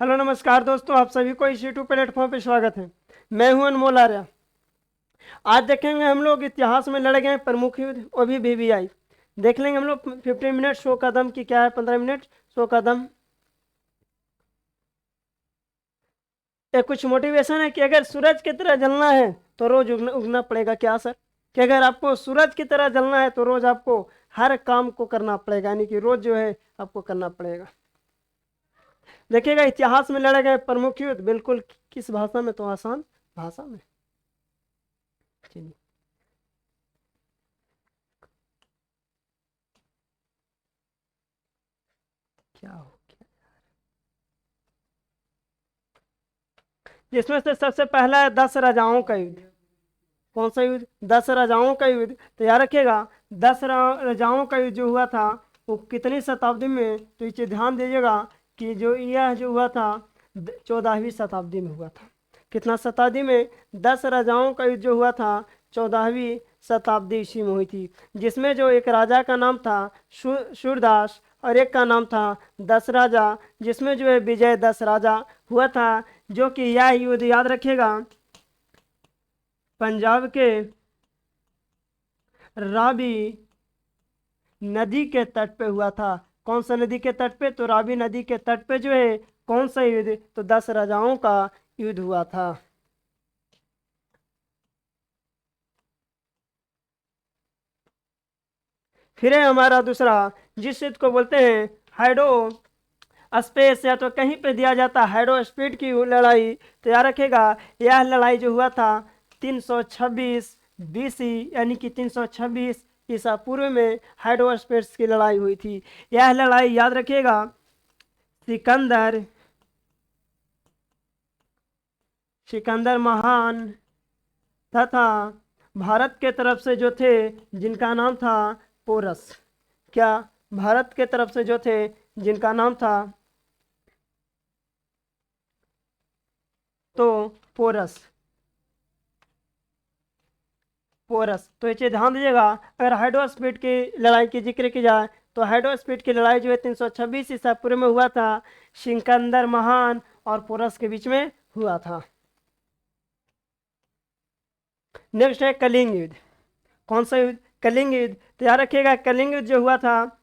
Hello नमस्कार दोस्तों, आप सभी को इस यूट्यूब प्लेटफॉर्म पे स्वागत है। मैं हूं अनमोल आर्य। आज देखेंगे हम लोग इतिहास में लड़े गए प्रमुख युद्ध और भी VVI देख लेंगे हम लोग। 15 मिनट शो कदम की क्या है, 15 मिनट शो कदम। ये कुछ मोटिवेशन है कि अगर सूरज की तरह जलना है तो रोज उगना पड़ेगा। क्या सर? कि अगर आपको सूरज की तरह जलना है तो रोज आपको हर काम को करना पड़ेगा, यानी कि रोज जो है आपको करना पड़ेगा। देखिएगा, इतिहास में लड़े गए प्रमुख युद्ध बिल्कुल किस भाषा में, तो आसान भाषा में। चलिए, क्या हो गया? जिसमें से सबसे पहला है 10 राजाओं का युद्ध। कौन सा युद्ध? 10 राजाओं का युद्ध। तो याद रखिएगा, 10 राजाओं का युद्ध जो हुआ था वो कितनी शताब्दी में, तो इसे ध्यान दीजिएगा कि जो यह जो हुआ था 14वीं शताब्दी में हुआ था। कितना शताब्दी में? 10 राजाओं का युद्ध जो हुआ था 14वीं शताब्दी ईस्वी में हुई थी। जिसमें जो एक राजा का नाम था सूरदास और एक का नाम था 10 राजा, जिसमें जो है विजय 10 राजा हुआ था। जो कि यह युद्ध याद रखिएगा पंजाब के रावी नदी के तट पे हुआ था। कौन सा नदी के तट पे? तो रावी नदी के तट पे जो है कौन सा युद्ध? तो 10 राजाओं का युद्ध हुआ था। फिर है हमारा दूसरा, जिस युद्ध को बोलते हैं हाइडो स्पेस, या तो कहीं पे दिया जाता है हाइडो स्पीड की लड़ाई। तो याद रखेगा, यह लड़ाई जो हुआ था 326 BC, यानी कि 326 ईसा पूर्व में हाइडो स्पेस की लड़ाई हुई थी। यह लड़ाई याद रखिएगा सिकंदर सिकंदर महान तथा भारत के तरफ से जो थे जिनका नाम था पोरस। क्या? भारत के तरफ से जो थे जिनका नाम था तो पोरस। पोरस, तो इसे ध्यान दीजिएगा। अगर हाइड्रो स्पीड की लड़ाई की जिक्र की जाए तो हाइड्रो स्पीड की लड़ाई जो है 326 ईसा पूर्व में हुआ था। सिकंदर महान और पोरस के बीच में हुआ था। नेक्स्ट है कलिंग युद्ध। कौन सा युद्ध? कलिंग युद्ध। तो याद रखिएगा, कलिंग युद्ध जो हुआ था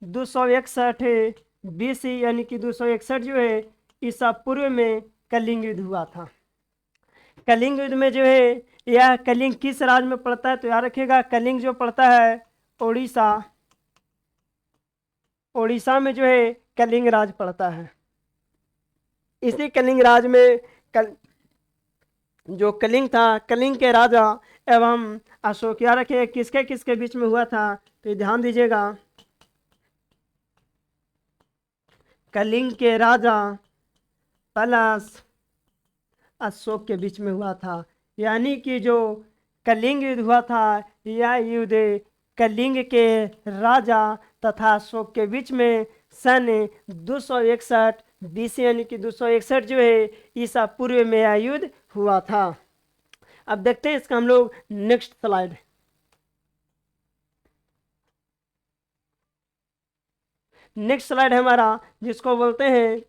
261 BC, यानी कि 261 जो है ईसा पूर्व में कलिंग युद्ध हुआ था। कलिंग युद्ध में जो है, यह कलिंग किस राज्य में पड़ता है? तो याद रखिएगा, कलिंग जो पड़ता है उड़ीसा। उड़ीसा में जो है कलिंग राज पड़ता है। इसी कलिंग राज में जो कलिंग था, कलिंग के राजा एवं अशोक, याद रखिए किसके किसके बीच में हुआ था? तो ध्यान दीजिएगा, कलिंग के राजा प्लस अशोक के बीच में हुआ था। यानी कि जो कलिंग युद्ध हुआ था, यह युद्ध कलिंग के राजा तथा अशोक के बीच में सन 261 BC, यानी कि 261 जो है ईसा पूर्व में यह युद्ध हुआ था। अब देखते हैं इसका हम लोग नेक्स्ट स्लाइड। नेक्स्ट स्लाइड है हमारा, जिसको बोलते हैं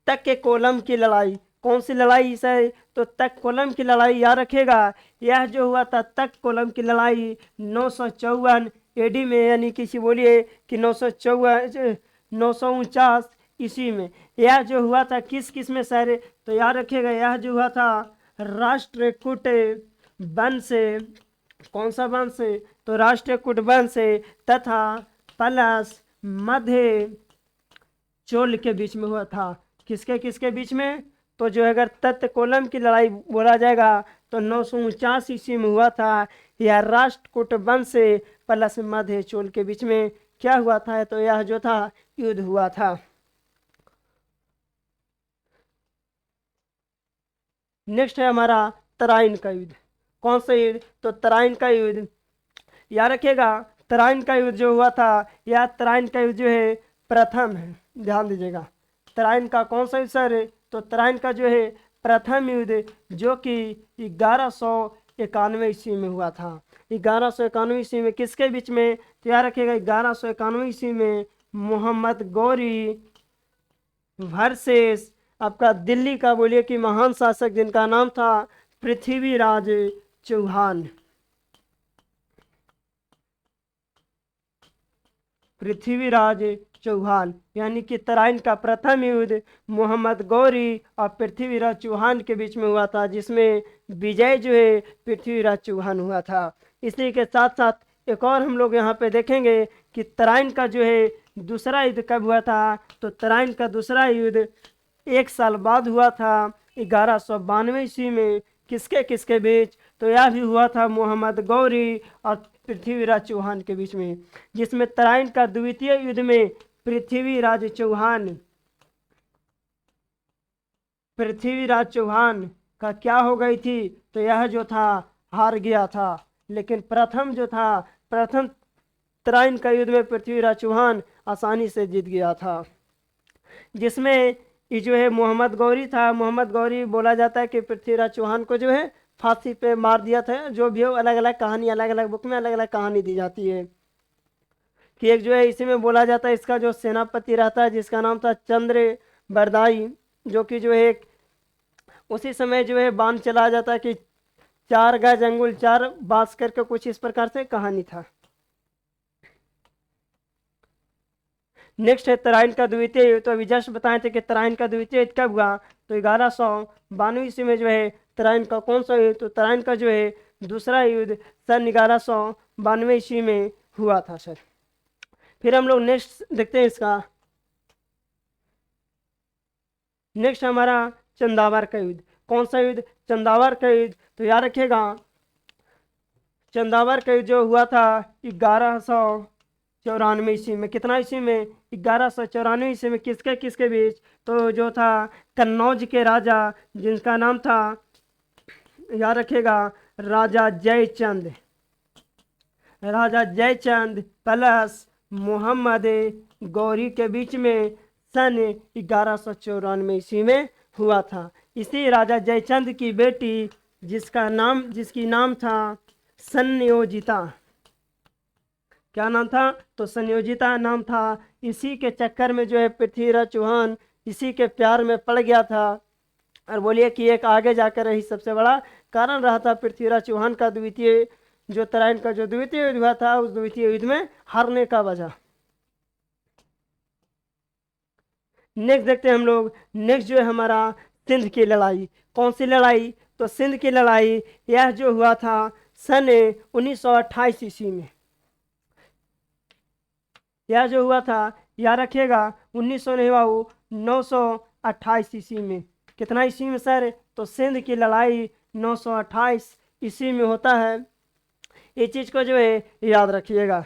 तक के कोलम की लड़ाई। कौन सी लड़ाई से? तो तक कोलम की लड़ाई। याद रखेगा, यह जो हुआ था तक कोलम की लड़ाई 954 AD में, यानी कि बोलिए कि 949 ईस्वी में। यह जो हुआ था किस किस में सारे? तो याद रखिएगा, यह जो हुआ था राष्ट्रकूट वंश से। कौन सा वंश से? तो राष्ट्रकूट वंश से तथा प्लस मध्य चोल के बीच में हुआ था। किसके किसके बीच में? तो जो अगर तत्त कोलम की लड़ाई बोला जाएगा तो 949 ईस्वी में हुआ था। यह राष्ट्रकूट वंश से प्लस मध्य चोल के बीच में क्या हुआ था? तो यह जो था युद्ध हुआ था। नेक्स्ट है हमारा तराइन का युद्ध। कौन सा युद्ध? तो तराइन का युद्ध। याद रखिएगा, तराइन का युद्ध जो हुआ था, यह तराइन का युद्ध जो है प्रथम है। ध्यान दीजिएगा, तराइन का कौन सा युद्ध सर? तो तराइन का जो है प्रथम युद्ध, जो कि 1191 ईस्वी में हुआ था। 1191 ईस्वी में किसके बीच में? तो याद रखिएगा, 1191 ईस्वी में मोहम्मद गौरी वर्सेस आपका दिल्ली का बोलिए कि महान शासक जिनका नाम था पृथ्वीराज चौहान। पृथ्वीराज चौहान यानी कि तराइन का प्रथम युद्ध मोहम्मद गौरी और पृथ्वीराज चौहान के बीच में हुआ था, जिसमें विजय जो है पृथ्वीराज चौहान हुआ था। इसी के साथ साथ एक और हम लोग यहाँ पे देखेंगे कि तराइन का जो है दूसरा युद्ध कब हुआ था। तो तराइन का दूसरा युद्ध 1 साल बाद हुआ था 1192 ईस्वी में। किसके किसके बीच? तो यह भी हुआ था मोहम्मद गौरी और पृथ्वीराज चौहान के बीच में, जिसमें तराइन का द्वितीय युद्ध में पृथ्वीराज चौहान का क्या हो गई थी। तो यह जो था हार गया था। लेकिन प्रथम तराइन का युद्ध में पृथ्वीराज चौहान आसानी से जीत गया था, जिसमें ये जो है मोहम्मद गौरी था। मोहम्मद गौरी बोला जाता है कि पृथ्वीराज चौहान को जो है फांसी पे मार दिया था। जो भी हो, अलग अलग कहानी, अलग अलग बुक में अलग अलग कहानी दी जाती है। कि एक जो है इसी में बोला जाता है इसका जो सेनापति रहता है जिसका नाम था चंद्र बरदाई, जो कि जो है उसी समय जो है बाण चला जाता है कि 4 गज अंगुल 4 बांस करके कुछ इस प्रकार से कहानी था। नेक्स्ट है तराइन का द्वितीय युद्ध। तो अभी जस्ट बताए थे कि तराइन का द्वितीय युद्ध कब हुआ। तो 1192 ईस्वी में जो है तराइन का कौन सा युद्ध। तो तराइन का जो है दूसरा युद्ध सन 1192 ईस्वी में हुआ था सर। फिर हम लोग नेक्स्ट देखते हैं इसका। नेक्स्ट हमारा चंदावर का युद्ध। कौन सा युद्ध? चंदावर का युद्ध। तो याद रखिएगा चंदावर का युद्ध जो हुआ था 1194 ईस्वी में। कितना ईस्वी में? 1194 ईस्वी में। किसके किसके बीच? तो जो था कन्नौज के राजा जिनका नाम था, याद रखिएगा, राजा जयचंद प्लस मोहम्मद गौरी के बीच में सन 1194 ईस्वी में हुआ था। इसी राजा जयचंद की बेटी जिसकी नाम था संयोजिता। क्या नाम था? तो संयोजिता नाम था। इसी के चक्कर में जो है पृथ्वीराज चौहान इसी के प्यार में पड़ गया था। और बोलिए कि एक आगे जाकर यही सबसे बड़ा कारण रहा था पृथ्वीराज चौहान का द्वितीय जो तराइन का जो द्वितीय युद्ध हुआ था, उस द्वितीय युद्ध में हारने का वजह। नेक्स्ट देखते हैं हम लोग। नेक्स्ट जो है हमारा सिंध की लड़ाई। कौन सी लड़ाई? तो सिंध की लड़ाई। यह जो हुआ था सन 1928 ईस्वी में। यह जो हुआ था याद रखिएगा 928 ईस्वी में। कितना ईस्वी में सर? तो सिंध की लड़ाई 928 ईस्वी में होता है। ये चीज को जो है याद रखिएगा।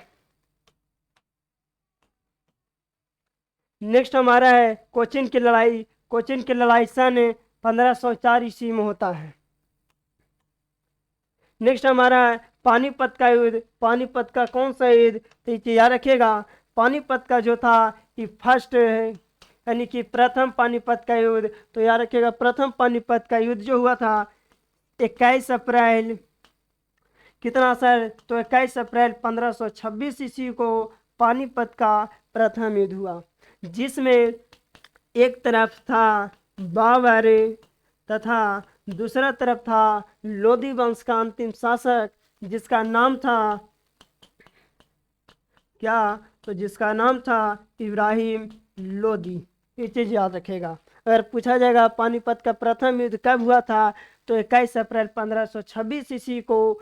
नेक्स्ट हमारा है कोचिन की लड़ाई। कोचिन की लड़ाई सन 1504 ईस्वी में होता है। नेक्स्ट हमारा है पानीपत का युद्ध। पानीपत का कौन सा युद्ध? तो याद रखिएगा पानीपत का जो था ये फर्स्ट है, यानी कि प्रथम पानीपत का युद्ध। तो याद रखिएगा प्रथम पानीपत का युद्ध जो हुआ था 21 अप्रैल कितना सर? तो 21 अप्रैल 1526 ईस्वी को पानीपत का प्रथम युद्ध हुआ, जिसमें एक तरफ था बाबर तथा दूसरा तरफ था लोदी वंश का अंतिम शासक जिसका नाम था क्या? तो जिसका नाम था इब्राहिम लोदी। ये चीज याद रखेगा। अगर पूछा जाएगा पानीपत का प्रथम युद्ध कब हुआ था, तो 21 अप्रैल 1526 ईस्वी को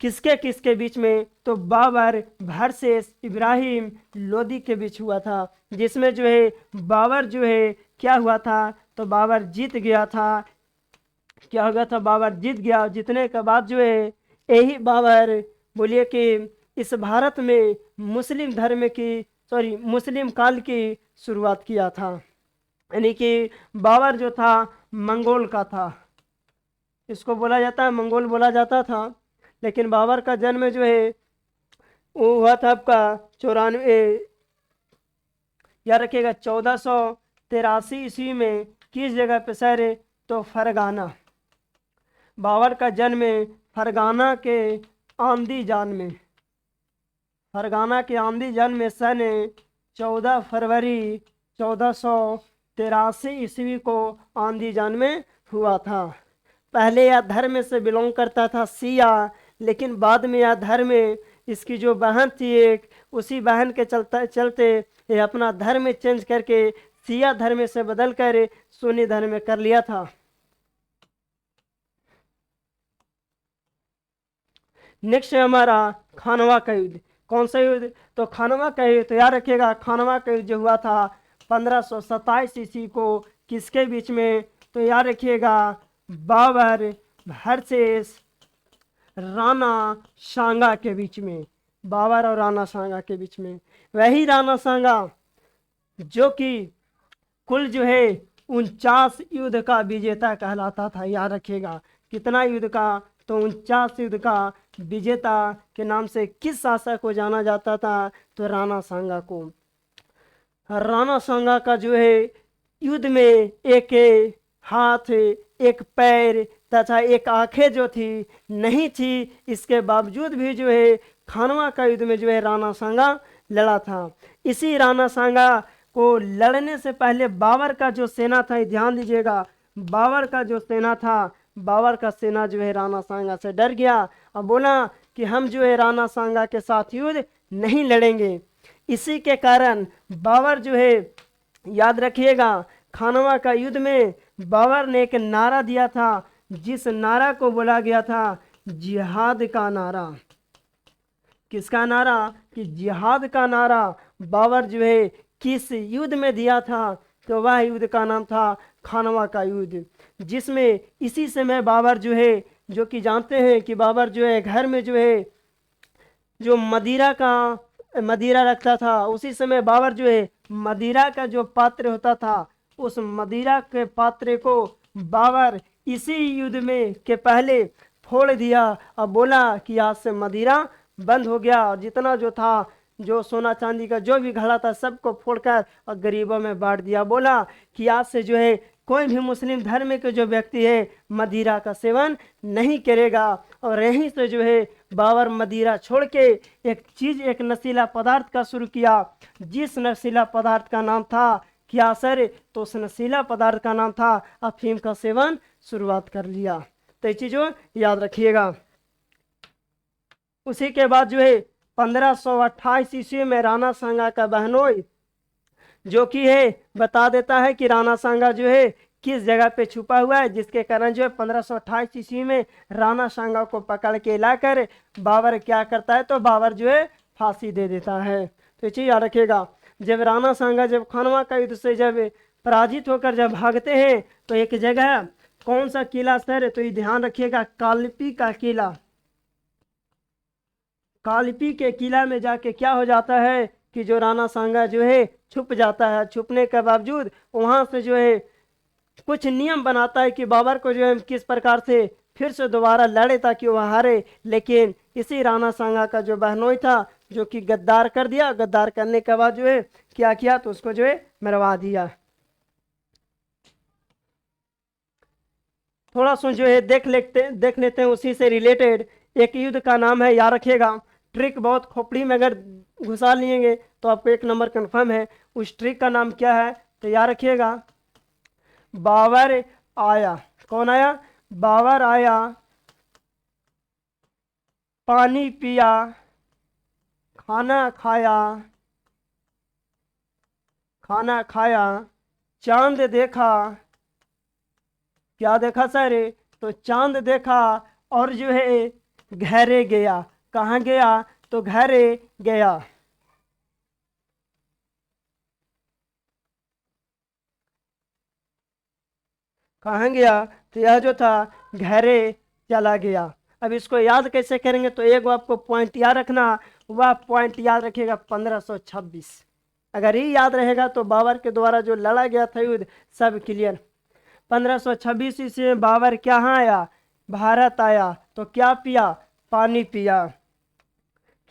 किसके किसके बीच में? तो बाबर वर्सेस इब्राहिम लोदी के बीच हुआ था, जिसमें जो है बाबर जो है क्या हुआ था? तो बाबर जीत गया था। क्या हो गया था? बाबर जीत गया। जीतने के बाद जो है यही बाबर बोलिए कि इस भारत में मुस्लिम काल की शुरुआत किया था। यानी कि बाबर जो था मंगोल का था, इसको बोला जाता है मंगोल बोला जाता था। लेकिन बाबर का जन्म जो है वो हुआ था आपका 94 याद रखिएगा 1483 ईस्वी में। किस जगह पे सर? तो फरगाना। बाबर का जन्म फरगाना के आंदी जान में। फरगाना के आंदी जान में सन 14 फरवरी 83 ईस्वी को आंदीजान में हुआ था। पहले यह धर्म से बिलोंग करता था सिया, लेकिन बाद में यह धर्म इसकी जो बहन थी एक, उसी बहन के चलते ये अपना धर्म चेंज करके सिया धर्म से बदल कर सुन्नी धर्म में कर लिया था। नेक्स्ट है हमारा खानवा का युद्ध। कौन सा युद्ध? तो खानवा का युद्ध, तो याद रखिएगा खानवा का युद्ध जो हुआ था 1527 ईस्वी को, किसके बीच में? तो याद रखिएगा बाबर वर्सेस राणा सांगा के बीच में, बाबर और राणा सांगा के बीच में। वही राणा सांगा जो कि कुल जो है 49 युद्ध का विजेता कहलाता था। याद रखिएगा कितना युद्ध का? तो 49 युद्ध का विजेता के नाम से किस शासक को जाना जाता था? तो राणा सांगा को। राणा सांगा का जो है युद्ध में एक हाथ, एक पैर तथा एक आंखें जो थी नहीं थी, इसके बावजूद भी जो है खानवा का युद्ध में जो है राणा सांगा लड़ा था। इसी राणा सांगा को लड़ने से पहले बाबर का जो सेना था, ध्यान दीजिएगा, बाबर का जो सेना था, बाबर का सेना जो है राणा सांगा से डर गया और बोला कि हम जो है राणा सांगा के साथ युद्ध नहीं लड़ेंगे। इसी के कारण बाबर जो है, याद रखिएगा खानवा का युद्ध में बाबर ने एक नारा दिया था, जिस नारा को बोला गया था जिहाद का नारा। किसका नारा? कि जिहाद का नारा बाबर जो है किस युद्ध में दिया था? तो वह युद्ध का नाम था खानवा का युद्ध, जिसमें इसी समय बाबर जो है, जो कि जानते हैं कि बाबर जो है घर में जो है जो मदिरा रखता था, उसी समय बाबर जो है मदिरा का जो पात्र होता था, उस मदिरा के पात्र को बाबर इसी युद्ध में के पहले फोड़ दिया और बोला कि आज से मदिरा बंद हो गया, और जितना जो था, जो सोना चांदी का जो भी घड़ा था, सबको फोड़कर और गरीबों में बांट दिया। बोला कि आज से जो है कोई भी मुस्लिम धर्म के जो व्यक्ति है मदिरा का सेवन नहीं करेगा। और यहीं से जो है बाबर मदिरा छोड़ के एक नशीला पदार्थ का शुरू किया, जिस नशीला पदार्थ का नाम था क्या सर? तो उस नशीला पदार्थ का नाम था अफीम का सेवन शुरुआत कर लिया। तो ये चीज़ों याद रखिएगा। उसी के बाद जो है 1528 ईस्वी में राणा सांगा का बहनोई जो कि है बता देता है कि राणा सांगा जो है किस जगह पे छुपा हुआ है, जिसके कारण जो है 1528 ईस्वी में राणा सांगा को पकड़ के लाकर बाबर क्या करता है? तो बाबर जो है फांसी दे देता है। तो ये चीज याद रखिएगा। जब राणा सांगा जब खानवा का युद्ध से जब पराजित होकर जब भागते हैं, तो एक जगह कौन सा किला सर? तो ये ध्यान रखिएगा कालिपी का किला। कालिपी के किला में जाके क्या हो जाता है कि जो राणा सांगा जो है छुप जाता है। छुपने के बावजूद वहां से जो है कुछ नियम बनाता है कि बाबर को जो है किस प्रकार से फिर से दोबारा लड़े ताकि वह हारे। लेकिन इसी राणा सांगा का जो बहनोई था, जो कि गद्दार कर दिया, गद्दार करने के बाद जो है क्या किया? तो उसको जो है मरवा दिया। थोड़ा सा जो है देख लेते हैं उसी से रिलेटेड एक युद्ध का नाम है, याद रखिएगा। ट्रिक बहुत खोपड़ी में अगर घुसा लिएंगे तो आपको एक नंबर कंफर्म है। उस ट्रिक का नाम क्या है? तो याद रखिएगा बाबर आया। कौन आया? बाबर आया, पानी पिया, खाना खाया, चांद देखा। क्या देखा सर? तो चांद देखा और जो है घरे गया। कहाँ गया? तो घरे गया। कहाँ गया? तो यह जो था घरे चला गया। अब इसको याद कैसे करेंगे? तो एक आपको पॉइंट याद रखना, वह पॉइंट याद रखिएगा 1526। अगर ये याद रहेगा तो बाबर के द्वारा जो लड़ा गया था युद्ध सब क्लियर। 1526 ईस्वी में बाबर कहाँ आया? भारत आया। तो क्या पिया? पानी पिया।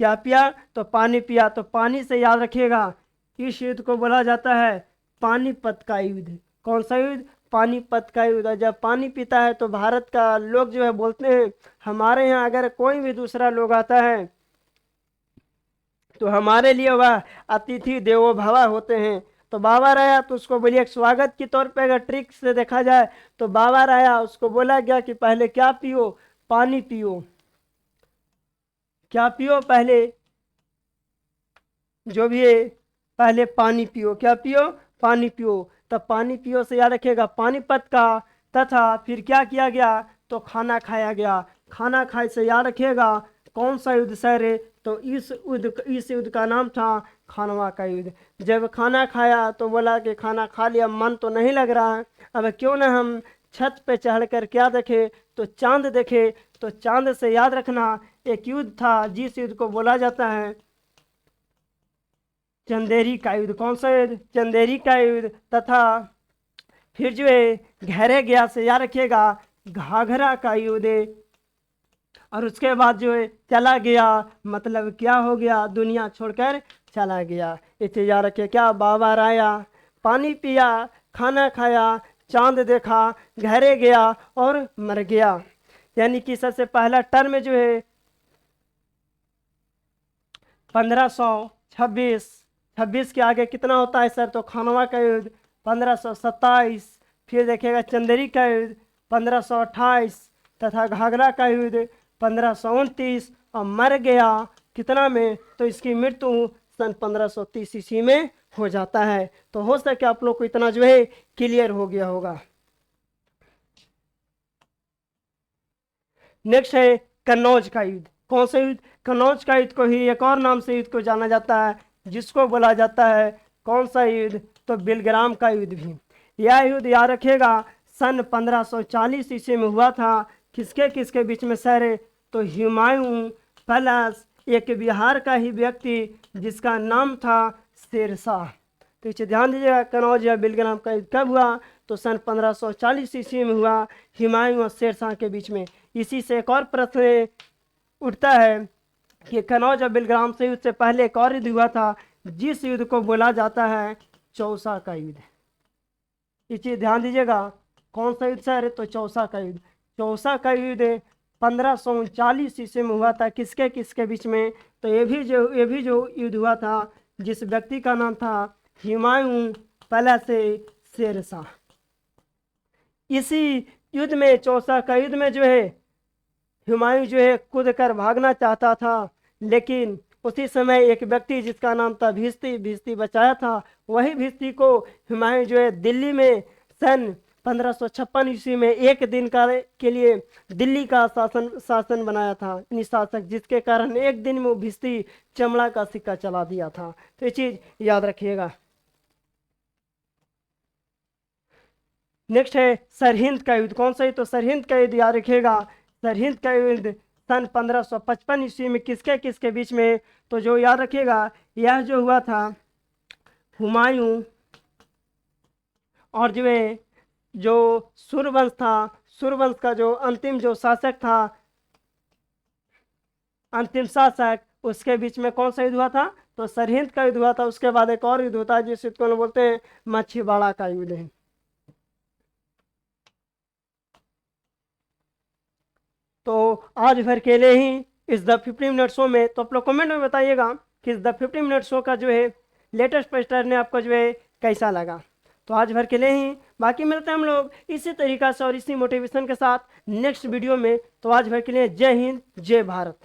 क्या पिया? तो पानी पिया। तो पानी से याद रखिएगा इस युद्ध को बोला जाता है पानीपत का युद्ध। कौन सा युद्ध? पानीपत का युद्ध। जब पानी पीता है तो भारत का लोग जो है बोलते हैं, हमारे यहाँ अगर कोई भी दूसरा लोग आता है तो हमारे लिए वह अतिथि देवो भव होते हैं। तो बाबर आया तो उसको बोलिए एक स्वागत के तौर पे अगर ट्रिक से देखा जाए तो बाबर आया, उसको बोला गया कि पहले क्या पियो, पानी पियो, क्या पियो, पहले जो भी है पहले पानी पियो, क्या पियो, पानी पियो। तब पानी पियो से याद रखिएगा पानीपत का, तथा फिर क्या किया गया, तो खाना खाया गया। खाना खाए से याद रखिएगा कौन सा युद्ध सर है, तो इस युद्ध का नाम था खानवा का युद्ध। जब खाना खाया तो बोला कि खाना खा लिया, मन तो नहीं लग रहा है, अब क्यों ना हम छत पे चढ़कर क्या देखे, तो चांद देखे। तो चांद से याद रखना एक युद्ध था जिस युद्ध को बोला जाता है चंदेरी का युद्ध। कौन सा युद्ध, चंदेरी का युद्ध। तथा फिर जो है गहरे गया से याद रखिएगा घाघरा का युद्ध है। और उसके बाद जो है चला गया, मतलब क्या हो गया, दुनिया छोड़कर चला गया। इसे याद रखिए, क्या, बाबर आया, पानी पिया, खाना खाया, चांद देखा, गहरे गया और मर गया। यानी कि सबसे पहला टर्म जो है 1526, 26 के आगे कितना होता है सर, तो खानवा का युद्ध 1527, फिर देखिएगा चंदेरी का युद्ध 1528, तथा घाघरा का युद्ध 1529, और मर गया कितना में, तो इसकी मृत्यु सन 1530 ईस्वी में हो जाता है। तो हो सके आप लोग को इतना जो है क्लियर हो गया होगा। नेक्स्ट है कन्नौज का युद्ध। कौन सा युद्ध, कन्नौज का युद्ध को ही एक और नाम से युद्ध को जाना जाता है, जिसको बोला जाता है कौन सा युद्ध, तो बिलग्राम का युद्ध भी। यह युद्ध याद रखिएगा सन 1540 ईस्वी में हुआ था। किसके किसके बीच में सर है, तो हुमायूं प्लस एक बिहार का ही व्यक्ति जिसका नाम था शेरशाह। तो इसे ध्यान दीजिएगा, कन्नौज या बिलग्राम का युद्ध कब हुआ, तो सन 1540 ईस्वी में हुआ, हुमायूं और शेरशाह के बीच में। इसी से एक और प्रश्न उठता है कि कन्नौज और बिलग्राम से युद्ध से पहले एक और युद्ध हुआ था जिस युद्ध को बोला जाता है चौसा का युद्ध। इसे ध्यान दीजिएगा, कौन सा युद्ध सर, तो चौसा का युद्ध। चौसा का युद्ध 1539 ईस्वी में हुआ था। किसके किसके बीच में, तो ये भी जो युद्ध हुआ था जिस व्यक्ति का नाम था हुमायूं प्लस शेरशाह। इसी युद्ध में, चौसा का युद्ध में जो है हुमायूं जो है कूद कर भागना चाहता था, लेकिन उसी समय एक व्यक्ति जिसका नाम था भिस्ती बचाया था। वही भिस्ती को हुमायूं जो है दिल्ली में सन 1556 ईस्वी में एक दिन के लिए दिल्ली का शासन बनाया था निशासक, जिसके कारण एक दिन में वो भिस्ती चमड़ा का सिक्का चला दिया था। तो ये चीज याद रखिएगा। नेक्स्ट है सरहिंद का युद्ध। कौन सा है, तो सरहिंद का युद्ध याद रखिएगा। सरहिंद का युद्ध सन 1555 ईस्वी में किसके किसके बीच में, तो जो याद रखिएगा यह जो हुआ था हुमायूं और जो है जो सूर्यवंश था, सूर्यवंश का जो अंतिम जो शासक था, अंतिम शासक, उसके बीच में कौन सा युद्ध हुआ था, तो सरहिंद का युद्ध हुआ था। उसके बाद एक और युद्ध होता है जिस युद्ध को बोलते हैं मछीवाड़ा का युद्ध है। तो आज भर के लिए ही इस द 15 मिनट शो में, तो आप लोग कमेंट में बताइएगा कि इस द 15 मिनट शो का जो है लेटेस्ट पैटर्न है आपको जो है कैसा लगा। तो आज भर के लिए ही, बाकी मिलते हैं हम लोग इसी तरीका से और इसी मोटिवेशन के साथ नेक्स्ट वीडियो में। तो आज भर के लिए जय हिंद, जय भारत।